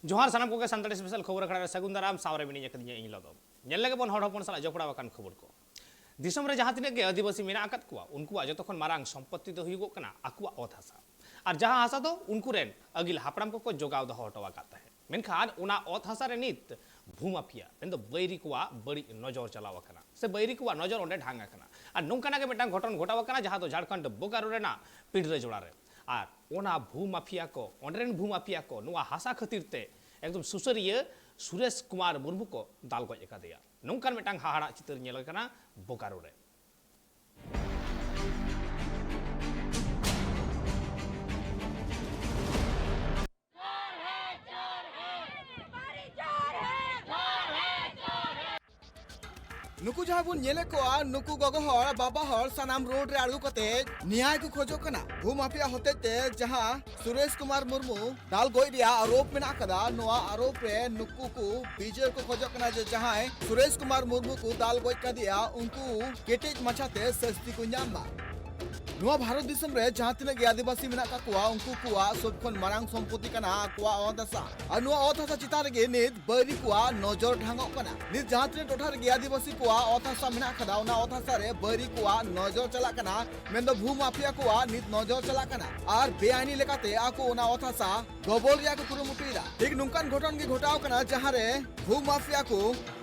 जोहार सानाम को सानताड़ी स्पेशल खबर अखड़ा सगुन दाराम सावरे मिनी कदिया इन लदो नेल लगे बन हड़ हपन साला जपड़ा बकान खबर को दिसम रे जहां तिने के आदिवासी मेना आकत कुआ उनको जतखन मारांग संपत्ति दो हुइगो कना आकुआ ओत हासा और जहां हासा दो उनको रेन अगिल हापराम को जोगाव दो हटवा काता है मेनखान उना ओत हासा रे नित भूमाफिया मेन दो बैरी कुआ बड़ी नजर चलावा कना से बैरी कुआ नजर ओंडे ढांगा कना और नोंकाना के मिटांग घटन घटावा कना जहां दो झारखंड बोकारो रे ना पीड़ रे जोड़ा रे और ओना भूमाफिया को ओंडरेन भूमाफिया को नुआ हासा खतिरते एकदम सुसरिया सुरेश कुमार मुर्मू को दाल गज अकादेया नौकान मिटांग हाहाड़ा चित्र नेल कना बोकारो रे नुकु जहां बुन नेले को नुकु गगो हर बाबा हर सनाम रोड रे आड़गु कते न्याय को खोजो कना भूमाफिया होते जहां सुरेश कुमार मुर्मू दाल गोई रिया आरोप में कदा नोआ आरोप रे नुकु को बीजे को खोजो कना जे जहां सुरेश कुमार मुर्मू को दाल गोई का दिया उनको केटेज मचाते सस्ती को न्यामा नुआ भारत दिसम रे जहां तिना आदिवासी मेना का कुआ उनको कुआ सब खन मारांग संपत्ति कना कुआ ओदसा और नुआ ओथासा चितार गे नित बरी कुआ नजर ढांगो कना नित जहां तिना टोठा रे आदिवासी कुआ ओथासा मेना खदा उना ओथासा रे बरी कुआ नजर चला कना मेंदो भू माफिया कुआ नित नजर चला कना और बेआईनी लेकाते आको उना ओथासा गबल रिया को कुरुमुटुइरा ठीक नुंकान घटन के घटाव कना जहां रे भू माफिया को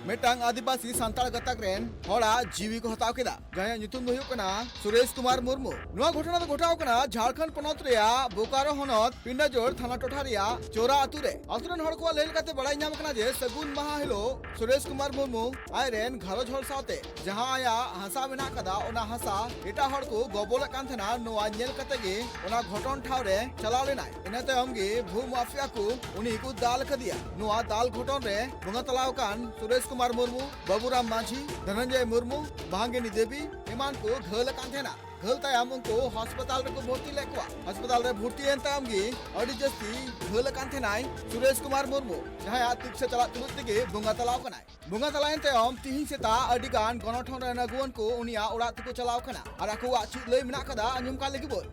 मेटांग आदिवासी सांताल गतक रेन होड़ा जीवी को हताव केदा जहां ᱧᱩᱛᱩᱢ ᱫᱚ ᱦᱩᱭᱩᱜ ᱠᱟᱱᱟ सुरेश कुमार मुर्मू नुआ घटना दो घटाव कना झारखंड पनत रेया बोकारो हनत पिंडाजोर थाना टोठा रेया चोरा आतु रे आतुरन हड़ को लेल काते बड़ाई नाम कना जे सगुन महा हिलो सुरेश कुमार मुर्मू आयरेन घरो झोल साथे जहां आया हंसा बिना कदा ओना हंसा एटा हड़ को गबोल कान थना नुआ नेल काते गे ओना घटन ठाव रे चलाव लेनाय इना तायम गे भू माफिया को उनी को दाल खदिया नुआ दाल घटन रे बंगा तलाव कान सुरेश कुमार मुर्मू बाबूराम माझी धनंजय मुर्मू भांगेनी देवी ईमान को घल कान थेना घल तायम उनको अस्पताल रे को भर्ती लेकवा अस्पताल रे भर्ती एन तायम गी अडी जस्ती घल कान थेनाय सुरेश कुमार मुर्मू जहां आतिक से चला तुलुत के बुंगा तलाव कनाय बुंगा तलायन तायम तिहिं सेता अडी गान गणठन रे नगुवन को उनिया उड़ा तको चलाव कना और आको आची लई मिना कदा अंजुम का लेगी बोल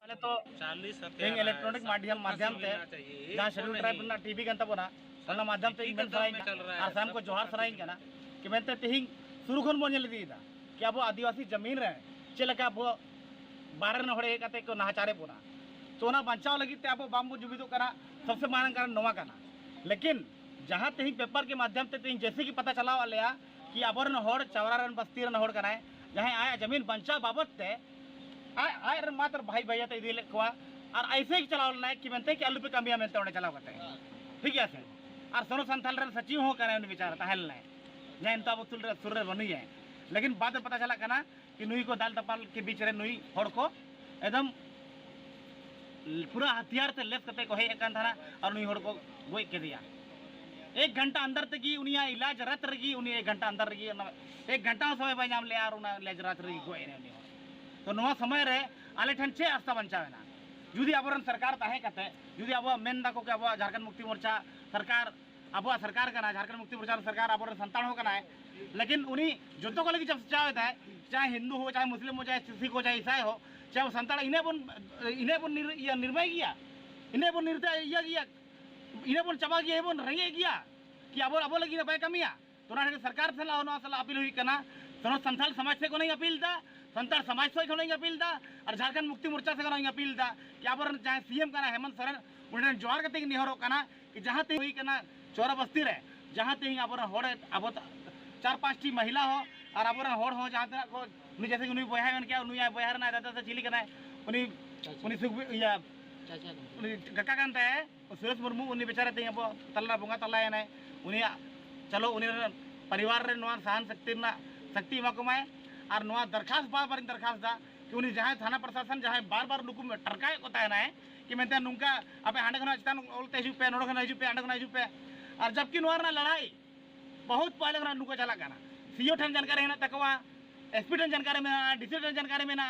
पहले तो 40 इलेक्ट्रॉनिक माध्यम से जहां शेड्यूल ट्राइब ना टीवी गंता बोना ओना माध्यम से इमेल सराई आसाम को जोहार सराई कना कि मेनते तिहिं शुरू खन बोन ले दीदा कि अब आदिवासी जमीन रे चलका अब बारह न होड़े काते को नहाचारे बोना तो ना बचाव लगी ते अब बाम्बू जुबिदो करा सबसे मारन कारण नोवा कना लेकिन जहां तिहिं पेपर के माध्यम से तिहिं जैसे कि पता चला वाले कि अबर न होड़ चवरारन बस्ती न होड़ कना जहां आया जमीन बंचा बाबत ते आय मात्र भाई भैया ते दिले को और ऐसे ही चलावल ना कि मनते कि आलू पे कमिया मिलते ओने चलाव करते ठीक है सर और सोनो संथाल रे सचिव हो करे उन विचार ताहल ना जैन तो अब सुर रे बनी है लेकिन बाद में पता चला कना कि नुई को दाल तपाल के बीच रे नुई होड़ को एकदम पूरा हथियार से लेस करते को है एक थाना और नुई होड़ को गोई के दिया 1 घंटा अंदर तक उनिया इलाज रत रगी उनी 1 घंटा अंदर रगी 1 घंटा समय बाय नाम ले और उना इलाज रत रगी गोई ने तो नवा समय रे आले ठन 6 रास्ता बंचावेना जुदी अबरन सरकार ताहे कते जुदी अब मेन दाको के अब झारखंड मुक्ति मोर्चा सरकार अब सरकार कना झारखंड मुक्ति मोर्चा सरकार अब संतान हो कना है लेकिन उन्हीं जुद्धों को लेकर जब चाहता है चाहे हिंदू हो चाहे मुस्लिम हो चाहे सिख हो चाहे ईसाई हो चाहे वो संतान इन्हें बन निर्मय किया इन्हें बन निर्दय किया इन्हें बन चबा किया बन रंगे किया कि अब लगी ना कमिया तो ना सरकार से ना अपील हुई कना तो संथाल समाज से को नहीं अपील था संतान समाज से को नहीं अपील था और झारखंड मुक्ति मोर्चा से को नहीं अपील था कि अब चाहे सीएम कना हेमंत सोरेन उन्हें जोहार करते निहरो कना कि जहाँ ते हुई कना चोरा बस्ती रहे जहाँ ते अब होड़े अब 4-5 टी महिला हो और अब होड़ हो जहाँ तक को उन्हें जैसे उन्हें बयान क्या उन्हें बयार ना दादा से चिली करना है उन्हें सुख या गक्का कांता है सुरेश मुर्मू उन्हें बेचारे थे अब तल्ला बुंगा तल्ला है ना उन्हें चलो उन्हें परिवार रे नुआ सहन शक्ति मकमाए और नुआ दरखास्त बार दरखास्त दा कि उन्हें जहाँ थाना प्रशासन जहाँ बार नुकु टरकाए को तायना है कि मैं नुका अब हांडे खना चितान ओलते हिजु पे नोडो खना हिजु पे हांडे खना हिजु पे और जबकि नुआर ना लड़ाई बहुत पहले खना नुका चला करना सीओ ठन जानकारी है ना तकवा एसपी ठन जानकारी में ना डीसी ठन जानकारी में ना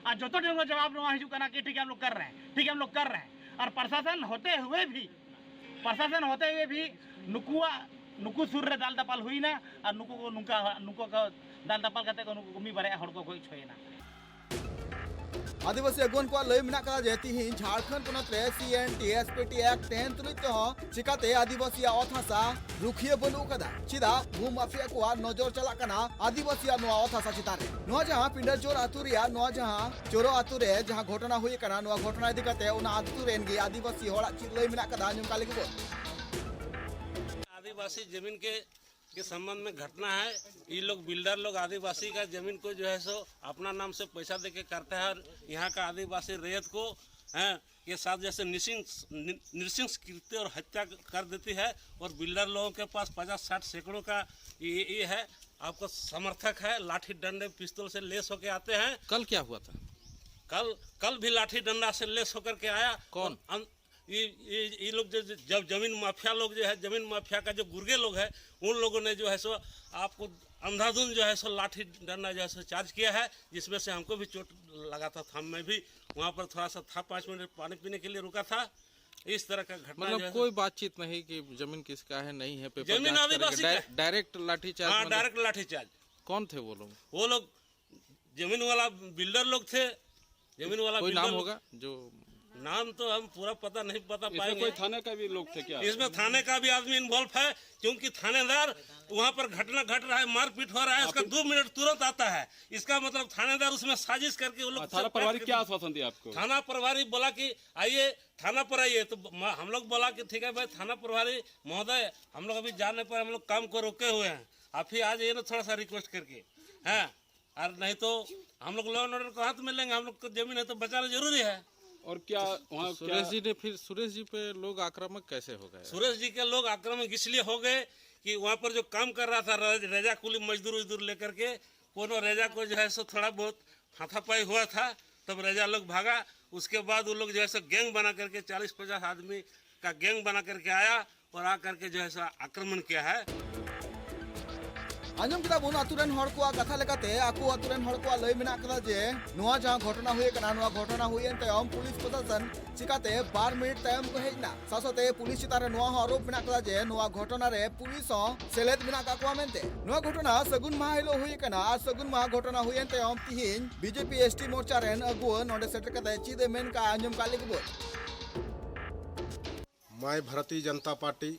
और जो तो ठन जवाब नुआ हिजु करना कि ठीक है हम लोग कर रहे हैं और प्रशासन होते हुए भी नुकु सुर रे दाल दपाल हुई ना और नुको का दाल दपाल करते को नुको गुमी बारे हड़ को कोई छोए ना आदिवासी अगुन को लय मेना कदा जे तिहिन झारखंड पोनत रे CNT SPT एक्ट 10 तुलित तो चिकाते आदिवासी ऑथ हासा रुखिए बनु कदा चिदा भू माफिया को नजर चला कना आदिवासी नो ऑथ हासा चितारे नो जहां पिंडरचोर आतुरिया नो जहां चोरो आतुरे जहां घटना हुई कना नो घटना दिकते उना आतुरेन गे आदिवासी होड़ा चि लय मेना कदा नुम काले को आदिवासी जमीन के संबंध में घटना है। ये लोग बिल्डर लोग आदिवासी का जमीन को जो है सो अपना नाम से पैसा देके करते हैं और यहाँ का आदिवासी रैयत को के साथ जैसे नृशंस कृत्य और हत्या कर देती है और बिल्डर लोगों के पास 50-60 सैकड़ों का ये है आपको समर्थक है, लाठी डंडे पिस्तौल से लेस होके आते हैं। कल क्या हुआ था? कल भी लाठी डंडा से लेस होकर के आया। कौन? ये लोग जो जब जमीन माफिया लोग जो है, जमीन माफिया का जो गुर्गे लोग है, उन लोगों ने जो है सो आपको अंधाधुंध जो है सो लाठी डंडा जो है सो चार्ज किया है, जिसमें से हमको भी चोट लगा था। मैं भी वहाँ पर थोड़ा सा था, 5 मिनट पानी पीने के लिए रुका था। इस तरह का घटना मतलब कोई बातचीत नहीं कि जमीन किसका है नहीं है, पेपर जमीन आदिवासी का, डायरेक्ट लाठीचार्ज। हाँ, डायरेक्ट लाठीचार्ज। कौन थे वो लोग? वो लोग जमीन वाला बिल्डर लोग थे। जमीन वाला कोई नाम होगा? जो नाम तो हम पूरा पता नहीं पाएंगे। कोई थाने का भी लोग थे क्या? इसमें थाने का भी आदमी इन्वॉल्व है, क्योंकि थानेदार वहाँ पर घटना घट रहा है, मारपीट हो रहा है, उसका 2 मिनट तुरंत आता है। इसका मतलब थानेदार उसमें साजिश करके वो लोग थाना प्रभारी क्या आश्वासन दिया आपको? थाना प्रभारी बोला कि आइए थाना पर आइए, तो हम लोग बोला कि ठीक है भाई थाना प्रभारी महोदय, हम लोग अभी जाने पर हम लोग काम को रोके हुए हैं, आप ही आ जाइए ना थोड़ा सा रिक्वेस्ट करके, है और नहीं तो हम लोग लॉ एंड ऑर्डर को हाथ में लेंगे। हम लोग को जमीन है तो बचाना जरूरी है। और क्या वहाँ सुरेश जी पे लोग आक्रामक कैसे हो गए? सुरेश जी के लोग आक्रामक इसलिए हो गए कि वहाँ पर जो काम कर रहा था रेजा कुली मजदूर लेकर के, कोनो रेजा को जो है सो थोड़ा बहुत हाथापाई हुआ था, तब रेजा लोग भागा। उसके बाद वो लोग जो है सो गैंग बना करके 40-50 आदमी का गैंग बना करके आया और आकर के जो है सो आक्रमण किया है। आंजम किदा बुन आतुरेन हर को कथा लेकाते आकु आतुरेन हर को लय मेना कदा जे नोआ जहां घटना हुए कना नोआ घटना हुए तयम पुलिस प्रशासन चिकाते 12 मिनट तयम को हेजना सासते पुलिस चितारे नोआ आरोप मेना कदा जे नोआ घटना रे पुलिस सेलेद मेना का को मेनते नोआ घटना सगुन माहिलो हुए कना आ सगुन मा घटना हुए तयम तिहिन बीजेपी एसटी मोर्चा रेन अगु नोडे सेटर कते चिदे मेन का आंजम काले को मैं भारतीय जनता पार्टी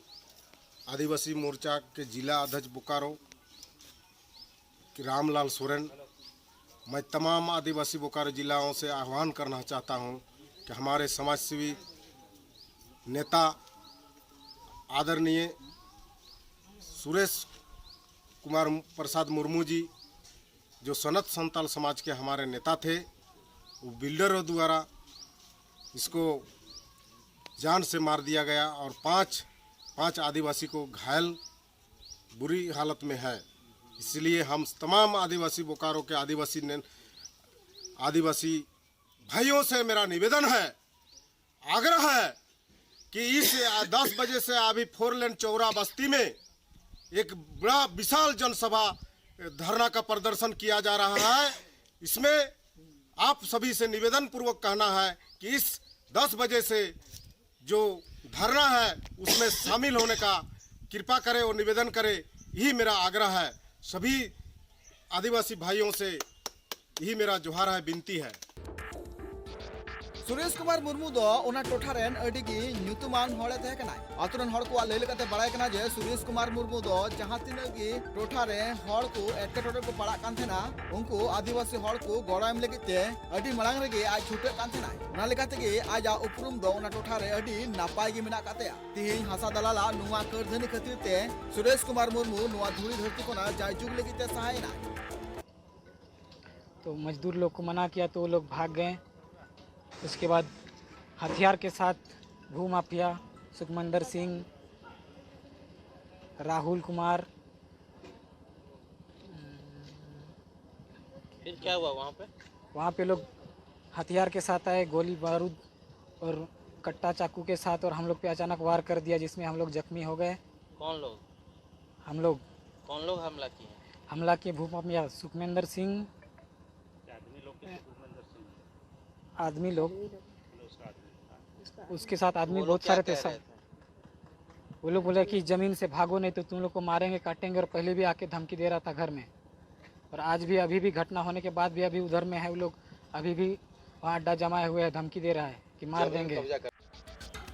आदिवासी मोर्चा के जिला अध्यक्ष बोकारो रामलाल सोरेन, मैं तमाम आदिवासी बोकारो जिलाओं से आह्वान करना चाहता हूं कि हमारे समाजसेवी नेता आदरणीय सुरेश कुमार प्रसाद मुर्मू जी, जो सनत संताल समाज के हमारे नेता थे, वो बिल्डरों द्वारा इसको जान से मार दिया गया और पाँच आदिवासी को घायल बुरी हालत में है। इसलिए हम तमाम आदिवासी बोकारो के आदिवासी भाइयों से मेरा निवेदन है, आग्रह है कि इस 10 बजे से अभी 4 लेन चौरा बस्ती में एक बड़ा विशाल जनसभा धरना का प्रदर्शन किया जा रहा है। इसमें आप सभी से निवेदन पूर्वक कहना है कि इस 10 बजे से जो धरना है उसमें शामिल होने का कृपा करें और निवेदन करें, यही मेरा आग्रह है। सभी आदिवासी भाइयों से यही मेरा जोहार है, विनती है। सुरेश कुमार मुर्मू दो ओना टोठा रेन अडिगी न्यूतुमान होड़े तहे कना आतुरन हड़ को लय लेकाते बड़ाय कना जे सुरेश कुमार मुर्मू दो जहां तिनगी टोठा रे हड़ को एटकेटोरे को पड़ा कान थेना उनको आदिवासी हड़ को गोड़ाम लेगिते अडी मलांग रेगे आज छुटे कान थेना ओना लेकाते गे आज उपरुम दो ओना टोठा रे अडी नापाय गे मेना काते तिहिन हासा दलाला नुवा करधनी खातिरते सुरेश कुमार मुर्मू नुवा धुरी धरती कोना जायजुग लेगिते सहायना। तो मजदूर लोग को मना किया तो वो लोग भाग गए। उसके बाद हथियार के साथ भू माफिया सुखमंदर सिंह, राहुल कुमार, फिर क्या हुआ वहाँ पे लोग हथियार के साथ आए, गोली बारूद और कट्टा चाकू के साथ, और हम लोग पे अचानक वार कर दिया जिसमें हम लोग जख्मी हो गए। कौन लोग? हम लोग कौन लोग हमला किए? हमला किए भू माफिया सुखमंदर सिंह, आदमी लोग उसके साथ आदमी बहुत सारे थे सब। वो लोग बोले कि ज़मीन से भागो नहीं तो तुम लोग को मारेंगे काटेंगे, और पहले भी आके धमकी दे रहा था घर में। और आज भी अभी भी घटना होने के बाद भी अभी उधर में है वो लोग, अभी भी वहाँ अड्डा जमाए हुए है, धमकी दे रहा है कि मार देंगे।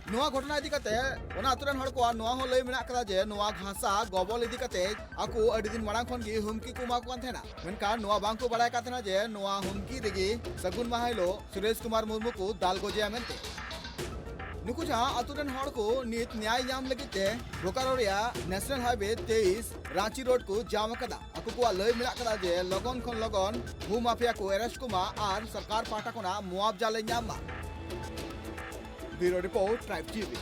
नुआ घटना इदी कते ओना अतुरन हड़ को नुआ हो लई मेना कदा जे नुआ घासा गबल इदी कते आकु अडी दिन मांग खन गी हुमकी को मा को कान थेना मेनका नुआ बांग को बड़ाय काथना जे नुआ हुमकी रेगी सगुन माहाइलो सुरेश कुमार मुर्मू को दाल गोजिया मेनते नुकु जहां अतुरन हड़ को नित न्याय नाम लगिते बोकारो रिया नेशनल हाईवे 23 रांची रोड को जाम कदा आकु को लई मेना कदा जे लगन खन लगन भू माफिया को अरेस्ट कुमा आर सरकार पाटा कोना मुआवजा ले नामा ब्यूरो रिपोर्ट ट्राइब टीवी।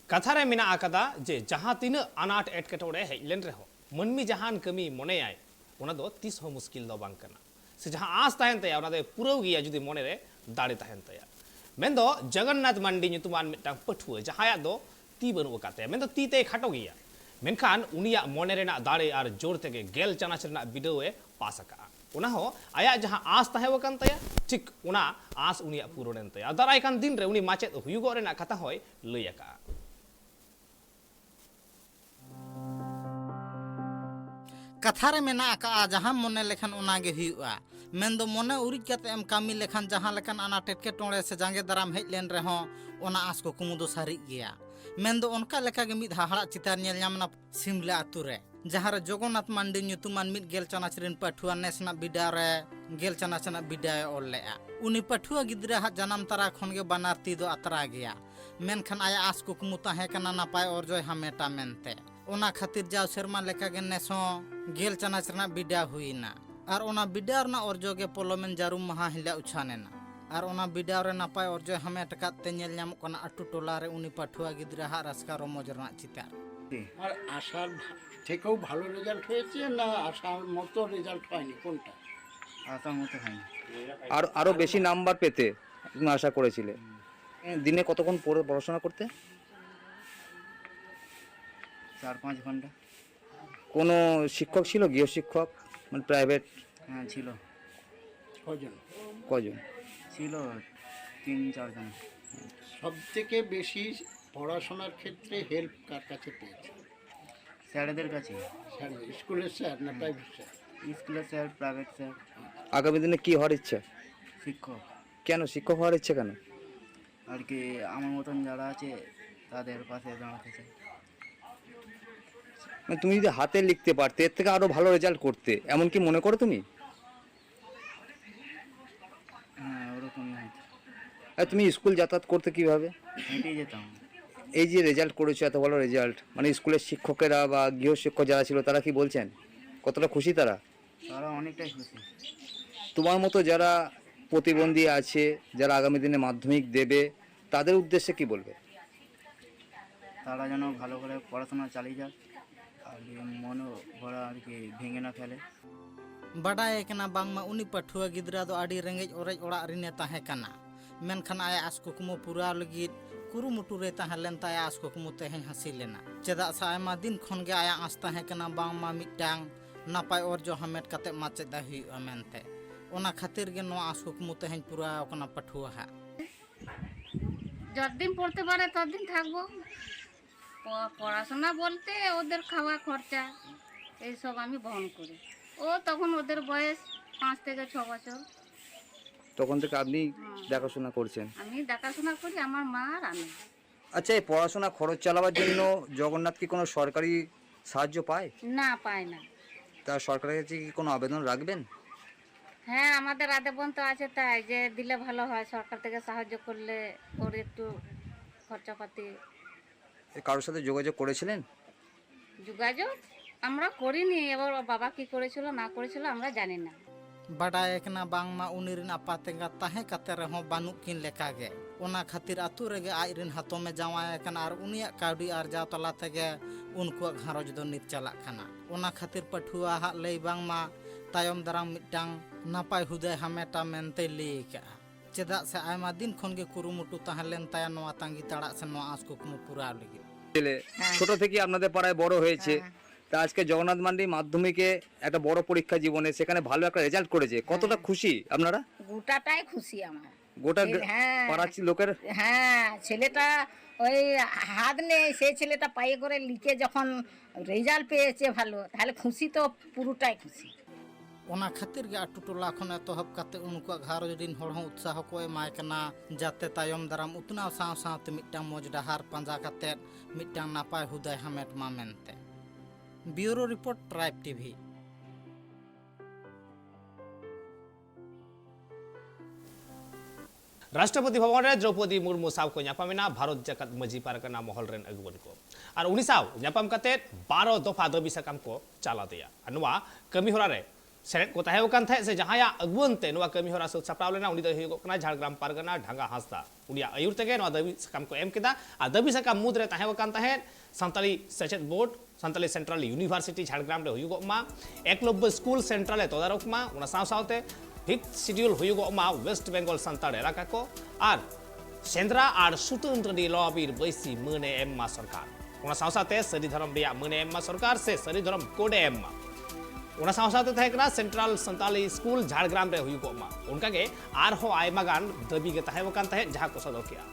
कथा रे मिना आकदा जे जहां तीन अनाट एटकेटोड़े हेजलेन रहो मनमी जहान कमी मनेयाय ओना दो तीस हो मुश्किल दो बांग कना से जहां आस तहन तया ओना दे पुरौ गिया जुदी मने रे दाड़े तहन तया मेन दो जगन्नाथ मंडी ᱧᱩᱛᱩᱢᱟᱱ मिटांग पठुआ जहाया दो ती बनु काते मेन दो ती ते खाटो गिया मेनखान उनिया मने रेना दाड़े आर जोर तेगे गेल चानाच रेना बिडोए पास का ओना हो आया जहां आस तहे वकन तया ठीक ओना आस उनिया पुरोनेन तया दाराय कान दिन रे उनी माचेत हुयुगो रेना कथा होय लैयाका कथा रे मेना का जहां मने लेखन ओनागे हुआ मेनदो मने उरिज कते एम कामी लेखन जहां लेखन आना टेटके टोंडे से जांगे दराम हेज लेन रहो ओना आस को कुमुदो सारी गया मेनदो उनका लेखा गे मिद हाहड़ा चितार नेल ᱧᱟᱢना सिमला आतु रे जहां रे जगन्नाथ मांडी ᱧᱩᱛᱩᱢᱟᱱ मिद गेल चानाच रेन पठुआ नेसना बिडा रे गेल चानाचना बिडा ओल लेआ उनी पठुआ गिद्रा हा जन्म तरा खनगे बानार ती दो अतरा गया मेनखान आया आस को कुमुता है कना नापाय orjoy हामेटा मेनते ओना खातिर जाव शर्मा लेखा गे नेसो गेल चानाच रेना बिडा हुईना आर ओना बिडा रना orjo गे पोलोमेन जारुम महा हिला उछानेना आर ओना बिडा रे नापाय orjoy हामेट काते नेल ᱧᱟᱢᱚᱜ ᱠᱟᱱᱟ अटू टोला रे उनी पठुआ गिद्रा हा रास्का रमोज रना चितार আর আশার থেকেও ভালো রেজাল্ট হয়েছে না আশার মতো রেজাল্ট হয়নি কোনটা? আশার মতো হয়নি আর আরো বেশি নাম্বার পেতে তুমি আশা করেছিলে দিনে কতক্ষণ পড়াশোনা করতে 4-5 ঘন্টা কোনো শিক্ষক ছিল গৃহ শিক্ষক মানে প্রাইভেট হ্যাঁ ছিল কজন ছিল 3-4 জন সবথেকে বেশি পড়াশোনার ক্ষেত্রে হেল্প কার কাছে পেয়েছো? স্যারদের কাছে স্যার স্কুলের স্যার না প্রাইভেট স্যার? স্কুলের স্যার প্রাইভেট স্যার আগামী দিনে কি হওয়ার ইচ্ছা শিক্ষক কেন শিক্ষক হওয়ার ইচ্ছা কেন আর কি আমার মতন যারা আছে তাদের পাশে দাঁড়াতে চাই মানে তুমি যদি হাতে লিখতে পারতে এর থেকে আরো ভালো রেজাল্ট করতে এমন কি মনে করো তুমি হ্যাঁ ওরকমই হতো আর তুমি স্কুল যাতায়াত করতে কিভাবে হেঁটেই যেতাম এই যে রেজাল্ট করেছো এত ভালো রেজাল্ট মানে স্কুলের শিক্ষকেরা বা গৃহ শিক্ষক যারা ছিল তারা কি বলছেন কতটা খুশি তারা অনেকটাই খুশি তোমার মতো যারা প্রতিবন্ধী আছে যারা আগামী দিনে মাধ্যমিক দেবে তাদের উদ্দেশ্যে কি বলবে তারা যেন ভালো করে পড়াশোনা চালিয়ে যাক আর মনো ভরা আর কি ভেঙে না ফেলে বাডায় কেনা বাংমা উনি পাঠুয়া गिद्रा दो आडी रेंगेज ओरेज ओड़ा रिने ताहे कना मेनखान आया आस कुकमु पूरा लगी कुरुमुटु रे ताहे लेन ताया आस कुकमु तेहें हसी लेना चेदा सा आयमा दिन खन गे आया आस ताहे कना बांगमा मिटांग नापाय orjo हामेट कते माचेदा हुआ मेनते ओना खातिर गे नो आस कुकमु तेहें पूरा ओकना पाठुआ हा যতদিন পড়তে পারে ততদিন থাকবো পড়াশোনা বলতে ওদের খাওয়া খরচা এইসব আমি বহন করি ও তখন ওদের বয়স 5 থেকে 6 বছর তখন থেকে আপনি দেখাশোনা করছেন আমি দেখাশোনা করি আমার মা আর আমি আচ্ছা এই পড়াশোনা খরচ চালাবার জন্য জগন্নাথ কি কোনো সরকারি সাহায্য পায় না পায় না তা সরকারের কাছে কি কোনো আবেদন রাখবেন হ্যাঁ আমাদের আবেদন তো আছে তাই যে দিলে ভালো হয় সরকার থেকে সাহায্য করলে ওর একটু খরচাপাতি কারোর সাথে যোগাযোগ করেছিলেন যোগাযোগ আমরা করিনি এবার বাবা কি করেছিল না করেছিল আমরা জানি না बाडाय कना बांगमा उनिरिन आपातेगा ताहे कते रहो बानुकिन लेकागे ओना खातिर आतु रेगे आइरिन हाथों में जावाय कना आर उनिया काउडी आरजाव तला तेगे उनको घारोज दो नित चलाक खाना ओना खातिर पठुआ हा लई बांगमा तायम दाराम मिटांग नापाय हुदय हामेटा मेनते लेका चेदा से आयमा दिन खनगे कुरुमुटु ताहलेन ताया नोआ तांगी ताड़ा से नोआ आस कुकमु पूरा लगी ছোট থেকে আপনাদের পাড়ায় বড় হয়েছে তা আজকে জগন্নাথ মান্ডি মাধ্যমিকে একটা বড় পরীক্ষা জীবনে সেখানে ভালো একটা রেজাল্ট করেছে কতটা খুশি আপনারা গোটাটাই খুশি আমার গোটা হ্যাঁ পাড়ার লোকের হ্যাঁ ছেলেটা ওই হাত নেই সেই ছেলেটা পায়ে করে লিখে যখন রেজাল্ট পেয়েছে ভালো তাহলে খুশি তো পুরোটাই খুশি। ओना खातिर गे आटू टोला खन एतहब काते उनको घारोज दिन हड़ हों उत्साह को एमाय कना जाते तायम दाराम उतना साव सावते मिट्टां मौज डहार पांजा काते मिट्टां नापाय हुदाय हमेट मा मेनते। Bureau report Tribe TV. Rashtrapati Bhavan में द्रौपदी मुर्मू साव को ᱧᱟᱯᱟᱢᱮᱱᱟ भारत जगत मजी पारगना महल रेन अगुवन को और उनी साव ᱧᱟᱯᱟᱢ ᱠᱟᱛᱮ 12 दफा दाबी साकाम को चाला दिया नुआ कमी होरा रे सेरेट को ताहेव कान थे से जहाया अगुवन ते नुआ कमी होरा सो सपराव लेना उनी द हुयो कना झारग्राम पारगना ढांगा हांसदा उनिया आयुर तेगे नुआ दाबी साकाम को एम केदा आ दाबी साकाम मुद रे ताहेव कान ताहे संताली सेचेत board Santali central university Jhargram रे हुयो मा एकलव्य स्कूल सेंट्रल तदारक मा उना साव सावते फिक्स शेड्यूल हुयो मा वेस्ट बेंगल संताल एलाका को और सेंद्रा और सुतंत्रनी लॉबीर बैसी मने एम मा सरकार उना साव साथे सरी धर्म रिया मने एम मा सरकार से सरी धर्म कोडे एम मा उना साव साथे थायकना सेंट्रल संताली स्कूल झारग्राम रे हुयो मा उनका के आर हो आयमा गान दबी के ताहे वकान ताहे जहां को सदो किया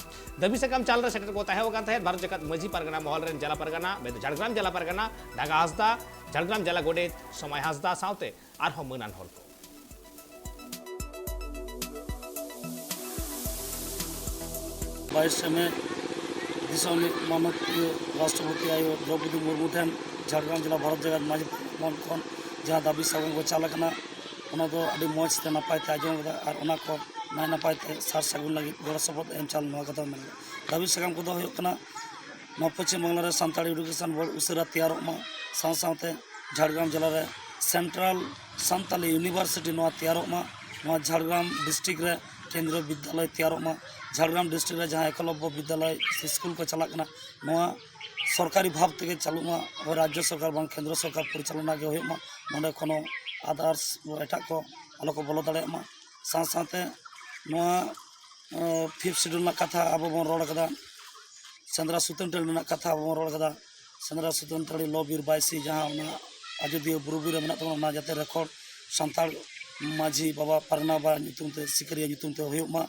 दबी से कम चाल रे सेटर को ताहे वकान ताहे भारत जगत मजी परगना महल रेन जिला परगना बेद झारग्राम जिला परगना ढाका हासदा झारग्राम जिला गोडे समय हासदा सावते आर हो मनान हल को बाईस में माननीय राष्ट्रपति आयो द्रौपदी मुर्मू ठेन झारग्राम जिला भारत जगत माजी मन खन जहाँ दाबी सागम को चालकना मौज से नपाय आजम और नाय नपाय सार सागुन लगे गड़ सपोर्ट एम चाल कथा मेन दाबी सागम को पश्चिम बांगला रे सानताड़ी एडुकेशन बोर्ड उसारा तैयार साथ झारग्राम जिला रे सेंट्रल सानताली यूनिवर्सिटी तैयार झारग्राम डिस्ट्रिक्ट रे केंद्रीय विद्यालय तैयार झारग्राम डिस्ट्रिक्ट जहाँ एकलव्य विद्यालय स्कूल को चलना सरकारी भाव ते चालू राज्य सरकार बांग केंद्र सरकार परिचालना के हुआ ना कोनो आदार्स एटा को आलो को बोलो दाड़े साथे फिफ्थ शेड्यूल कथा अब बन रोड कदा सेंद्रा सुतंटड़ी कथा अब बन रोड कदा सेंद्रा सुतंटड़ी लॉबीर बाईसी जहाँ अयोध्या बुरुबी रे मेना जाते रेकर्ड सानताल माझी बाबा परगना बा नितुमते सिकरिया नितुमते हुआ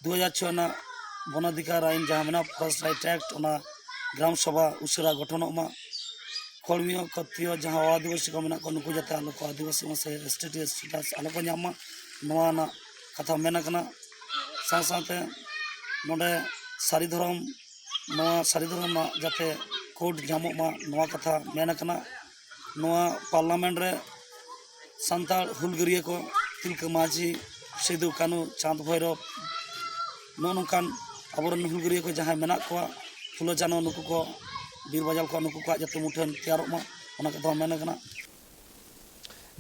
2006 वनाधिकार आईन जहाँ मेना फर्स्ट राइट एक्ट ग्राम सभा उसारा गठन कर्मीय कतिय जहाँ आदिवासी को मेना को नुकु जाते आलो को आदिवासी से एसटी स्टेटस आलो को नामा नोना कथा मेना कना साथे नोडे सारी धर्म जाते कोड जामोमा नोआ कथा मेना कना नोआ पार्लियामेंट रे सानताल हुलगरिया को तिलका माझी सिदु कानू चांद भैरव नौकान आबरन हुलगरिया को जहाँ मेना को फुलो जानो नुकु को बीर बाजाल को नुकु को जाते मुठन तैयार कथा मेना कना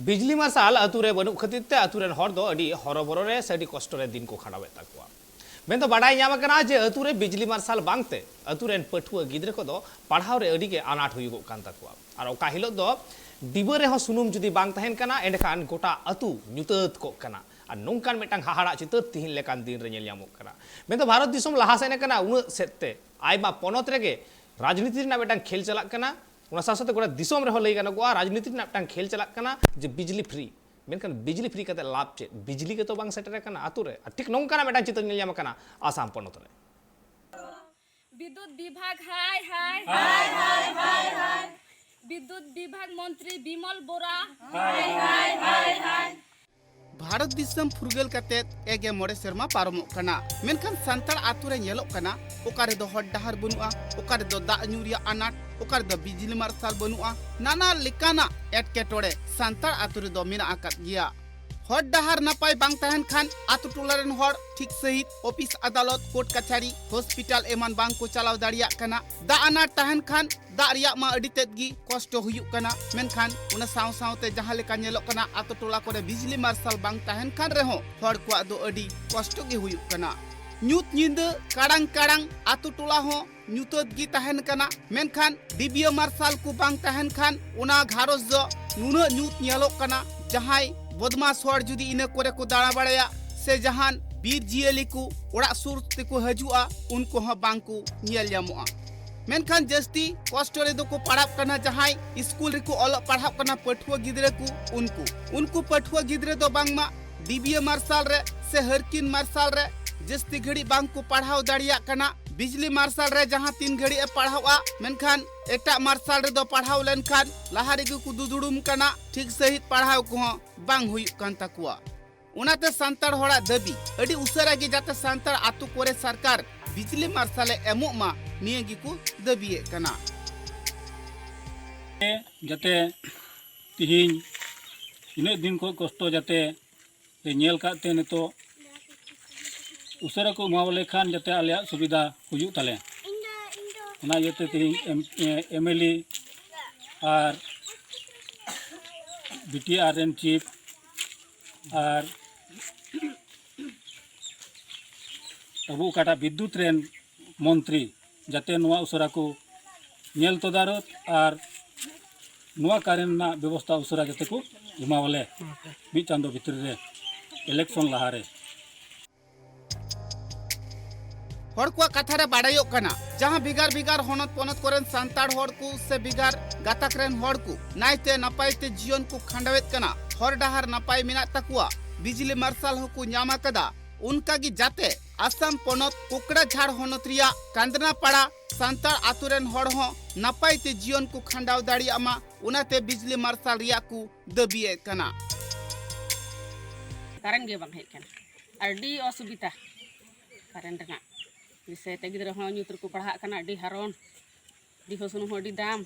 बिजली मार्शाल अतुरे बनू खातिर ते अतुरेन हर दो अडी हरबरो रे सडी कष्ट रे दिन को खाड़ावे ताकुआ मेन तो बाडाय ᱧᱟᱢ कना जे अतुरे बिजली मार्शाल बांगते अतुरेन पठुआ गिद्रे को दो पढ़ाव रे अडी के अनाट हुयुगो कान ताकुआ और ओका हिलो दो डिबा रे हो सुनुम जुदी बांग तहन कना एंडखान गोटा अतु ᱧᱩᱛᱟᱹᱛ को कना और नोंकान मेटांग हाहाड़ा चितर तिहिन लेकान दिन रे ᱧᱮᱞ ᱧᱟᱢᱚᱜ कना मेन तो भारत दिसम लहा सेने कना उन सेते आयमा पनत रेगे राजनीति ᱨᱮᱱᱟᱜ मेटांग खेल चलाक कना उना साथे गोटा दिसम रे हो लई गाना गोआ राजनीति ᱨᱮᱱᱟᱜ मेटांग खेल चलाक कना जे बिजली फ्री मेनकान बिजली फ्री कते लाभ चे बिजली के तो बांग सेटर कना आतु रे ठीक नोंकाना मेटांग चितर ᱧᱮᱞ ᱧᱟᱢ कना आसाम पनत रे विद्युत विभाग हाय हाय हाय हाय हाय हाय विद्युत विभाग मंत्री बिमल बोरा हाय हाय हाय हाय भारत दिसम फुरगल कते एगे मोड़े शर्मा पारमो कना मेनखान संताल आतु रे नेलोक कना ओकारे दो हड डहार बनुआ ओकारे दो दा न्यूरिया अनाट ओकारे दो बिजली मार्शाल बनुआ नाना लिकाना एटकेटोड़े संताल आतु रे दो मेना आकात गिया हड डहार नपाय बांग तहन खान आतु टोला रेन हड़ ठीक सहित ऑफिस अदालत कोर्ट कचहरी हॉस्पिटल एमान बांग को चलाव दाड़िया कना दा अनाट तहन खान दा रिया मा अडी तेदगी कष्ट हुयुक कना मेनखान उना साव सावते जहां लेका नेलोक कना आतु टोला कोरे बिजली मार्शाल बांग तहन खान रेहो हड़ को दो अडी कष्ट गे हुयुक कना ᱧᱩᱛ ᱧᱤᱫᱟᱹ ᱠᱟᱲᱟᱝ ᱠᱟᱲᱟᱝ ᱟᱛᱩ ᱴᱚᱞᱟ ᱦᱚᱸ ᱧᱩᱛᱟᱹᱛ ᱜᱮ ᱛᱟᱦᱮᱱ ᱠᱟᱱᱟ ᱢᱮᱱᱠᱷᱟन ᱰᱤᱵᱤᱭᱟ ᱢᱟᱨᱥᱟᱞ ᱠᱚ ᱵᱟᱝ ᱛᱟᱦᱮᱱ ᱠᱷᱟᱱ ᱚᱱᱟ ᱜᱷᱟᱨᱚᱸᱡᱽ ᱫᱚ ᱱᱩᱱᱟᱹᱜ ᱧᱩᱛ ᱧᱮᱞᱚᱜ ᱠᱟᱱᱟ ᱡᱟᱦᱟᱸᱭ बदमाश हड़ जुदी इना कोरे को दाड़ा बड़ाया से जहान बीर जियली को ओड़ा सुर तेको हजुआ उनको ह बांग को नियल जामुआ मेनखान जस्ती कष्ट रे दो को पढ़ाप कना जहां स्कूल रे को ऑल पढ़ाप कना पठुआ गिदरे को उनको पठुआ गिदरे दो बांग मा डीबीए मार्शाल रे से हरकिन मार्शाल रे जस्ती घड़ी बांग को पढ़ाव दाड़िया कना बिजली मार्शल रे जहां 3 घड़ी ए पढ़ावा मेनखान एटा मार्शल रे दो पढ़ाव लेनखान लहा रेगे को दुदुड़ुम कना ठीक सहित पढ़ाव को बांग हुई कान तकुआ उनाते सांताड़ होड़ा दाबी अड़ी उसरा गे जाते सांताड़ आतु कोरे सरकार बिजली मार्शल एमो मा निये गी को दाबी कना जाते तिहिन इन दिन को कष्ट जाते नेल काते नितो उसरा को मावले खान जाते आलिया सुविधा हुजू ताले ना जाते तिहिन एमएलए और बीटीआर एन चीफ और अबू काटा विद्युत रेन मंत्री जाते नुआ उसरा को नेल तदारत और नुआ कारेन ना व्यवस्था उसरा जाते को एमावले मिद चांदो भितर रे इलेक्शन लहारे हर को कथा रे बाड़ायो कना जहां बिगार बिगार होनत पनत कोरेन सांताड़ हर को से बिगार गातक रेन हर को नाइते नपायते जीवन को खंडवेत कना हर डहार नपाय मिना तकुआ बिजली मार्शल को न्यामा कदा उनका गी जाते आसाम पनत कोकड़ा झाड़ होनत रिया कांदना पाड़ा सांताड़ आतुरेन हर हो नपायते जीवन को खंडाव दाड़ी अमा उनाते बिजली मार्शल रिया को दबिए कना कारण गे बांग हेज कना अडी असुविधा कारण रंगा जिसे ते गिद्रा हो ᱧᱩᱛ को पढ़ा कना अडी हारोन दिहो सुनु हो अडी दाम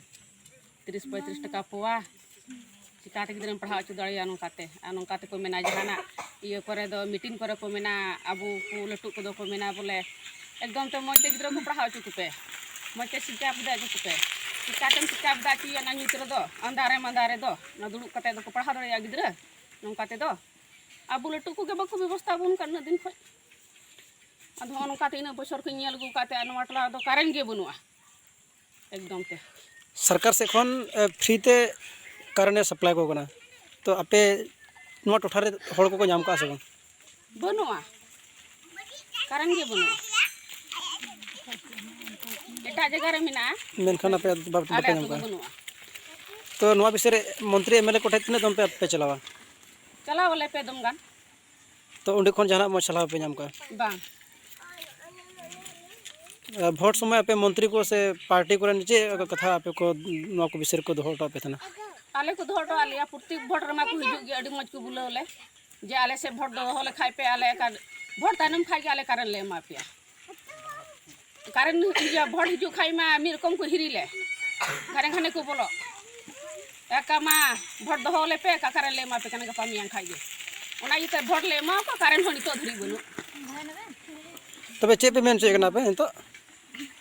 30-35 टका पोवा चिकाते गिद्रा पढ़ा चु दाड़िया नोकाते को मेना जहाना इयो करे दो मीटिंग करे को मेना अबू को लटू को दो को मेना बोले एकदम तो मते गिद्रा को पढ़ा चु कुपे मते सिका बदा चु कुपे सिका बदा चु या ना ᱧᱩᱛ रे दो अंधारे दो ना दुड़ू कते दो को पढ़ा दाड़िया गिद्रा नोकाते दो अबू लटू को के बको व्यवस्था बुन करना दिन खो अधो नोकाते इन बछर को नेल गु काते अनवाटला दो कारण गे बनुआ एकदम ते सरकार से खन फ्री ते कारण सप्लाई को कना तो आपे नुआ टोठा रे हड़ को नाम का से बनुआ कारण गे बनुआ एटा जगह रे मिना मेनखान आपे बाप नाम का बनुआ तो नुआ विषय रे मंत्री एमएलए कोठे तिने दम पे चलावा चला वाले पे दम गान तो उंडे खन जहाना मो चलाव पे नाम का बांग भोट समय पे मंत्री को से पार्टी को नीचे कथा आपे को नुआ को विषय को दोहटा पे तना आले को दोहटो आलिया प्रत्येक भोट रमा को हिजु गे अडी मज को बुलावले जे आले से भोट दो होले खाइ पे आले का भोट तानम खाइ के आले कारण ले माफिया कारण जे भोट हिजु खाइ मा मी रकम को हिरिले कारण खाने को बोलो एका मा भोट दो होले पे का कारण ले माफे कने का पामियां खाइ गे ओना इते भोट ले मा को कारण होनी तो धरी बनु तबे चे पे मेन चेकना पे तो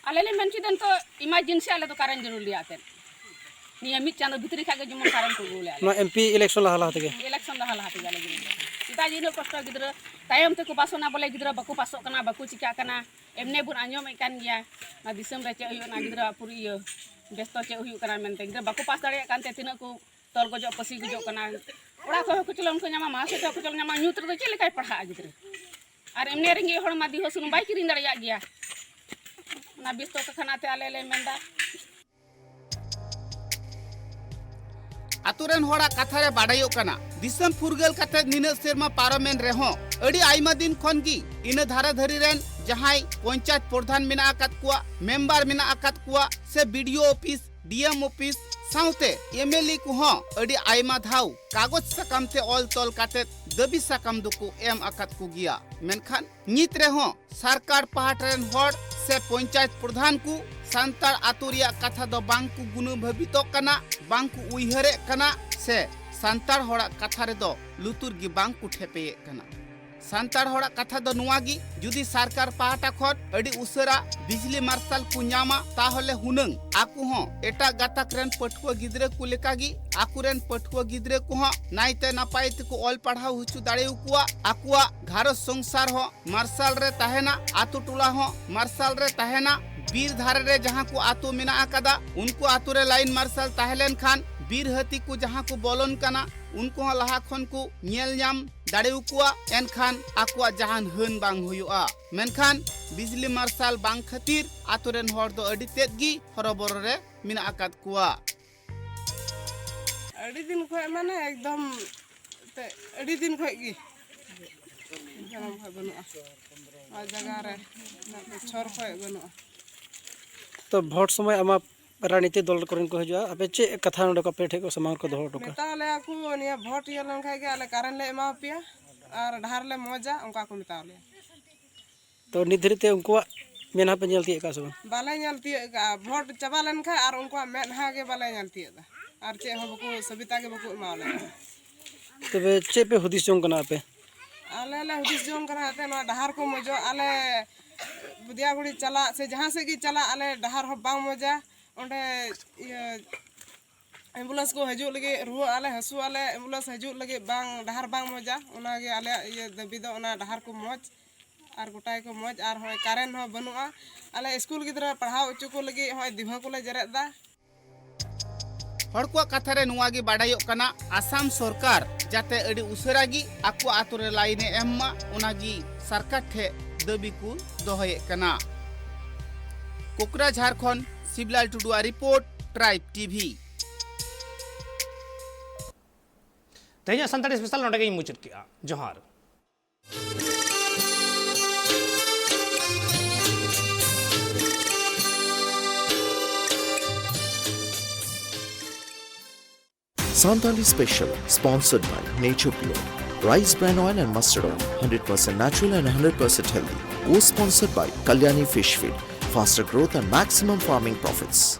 आले ले मेन चिदन तो इमरजेंसी आले तो कारण जरूर लिया आते नियमित चांदो भितरी खागे जमन कारण को बोले नो एमपी इलेक्शन लहा तके इलेक्शन लहा लहा तके लगे इता जिनो कष्ट गिद्र तायम ते को पासोना बोले गिद्र बाकू पासो कना बाकू चिका कना एमने बुन आंजम एकान गया ना दिसम रे चे हुयो ना गिद्र पुरी यो बेस्तो चे हुयो कना मेनते गिद्र बाकू पास दाड़े कानते तिना को तोल गजो पसी गजो कना ओड़ा को कुचलन को न्यामा मासे तो कुचलन न्यामा न्यूत्र तो चे लेकाय पढ़ा गिद्र और एमने रेंगे हड़ मा दिहो सुनु बाई किरिन दाड़िया गया ना बेस्तो का खाना ते आले ले मेंदा आतुरेन होड़ा कथा रे बाड़ायो कना दिसम फुरगल कते निने सेरमा पारमेन रेहो अड़ी आइमा दिन खन की इन धारा धरी रेन जहाई पंचायत प्रधान मेना आकात कुआ मेंबर मेना आकात कुआ से बीडीओ ऑफिस डीएम ऑफिस साउते एमएलए को हो अड़ी आइमा धाव कागज सकाम ते ऑल तोल काते दबी सकाम दुको एम आकात को गिया मेनखान नित रेहो सरकार पहाटरेन होड़ से पंचायत प्रधान को सांताड़ आतुरिया कथा दो बांकु गुनु भवितो कना बांकु उइहरे कना से सांताड़ होड़ा कथा रे दो लुतुर गी बांकु ठेपे कना सांताड़ होड़ा कथा दो नुआगी जुदी सरकार पाहाटा खन अडी उसरा बिजली मार्शल को न्यामा ताहले हुनंग आकु हो एटा गातक रेन पठुआ गिद्रे को लेकागी आकुरेन पठुआ गिद्रे को हो नाइते नापायते को ऑल पढ़ाव हुचु दाड़े कुआ आकुआ घारो संसार हो मार्शल रे ताहेना आतु टोला हो मार्शल रे ताहेना बीर धारे रे जहां को आतु मेना आकादा उनको आतु रे लाइन मार्शल ताहेलेन खान बीर हती को जहां को बोलन कना उनको लहा खन को नेल न्याम दाड़ेउ कुआ एनखान आकुआ जहान हन बांग हुयुआ मेनखान बिजली मार्शल बांग खातिर आतु रेन हर दो अडी तेदगी हरबर रे मेना आकाद कुआ अडी दिन खय माने एकदम ते अडी दिन खय गी जनम खय बनुआ जगह रे छोर खोय बनुआ तो भोट समय आमा राजनीति दल को हजूआ अब चे कथा नोडे को पे ठे को सामान को दोहो टोका मेताले को निया भोट ये लन खाय के आले कारण ले एमा पिया और ढार ले मौजा उनका को मेताले तो निधरिते उनको मेना पे जलती का सब बाले जलती का भोट चबा लन खाय और उनको मेनहा के बाले जलती दा और चे हो बको सविता के बको माले तबे चे पे हुदिस जों कना पे आले ले हुदिस जों कना ते ना ढार को मजो आले बुदियागुड़ी चला से जहां से की चला आले ढार हो बांग मजा ओंडे एम्बुलेंस को हजू लगे रुआ आले हसु आले एम्बुलेंस हजू लगे बांग ढार बांग मजा ओना गे आले ये दबी दो ओना ढार को मौज और गोटाय को मौज और होय कारेंट हो बनुआ आले स्कूल गिदरा पढ़ाओ उच्च को लगे होय दिभा को ले जरेदा हड़कुआ कथा रे नुआ गी बाडायो कना आसाम सरकार जाते अड़ी उसरा गी आकु आतु रे लाइने एम्मा ओनागी सरकार ठे दबी को दोहये कना कोकराझार खन शिवलाल टुडुआ रिपोर्ट ट्राइब टीवी तेज संताड़ी स्पेशल नोटे के मुचुट किया जोहार Santali Special, sponsored by Nature Pure. Rice bran oil and mustard oil, 100% natural and 100% healthy. Co-sponsored by Kalyani Fish Feed. Faster growth and maximum farming profits.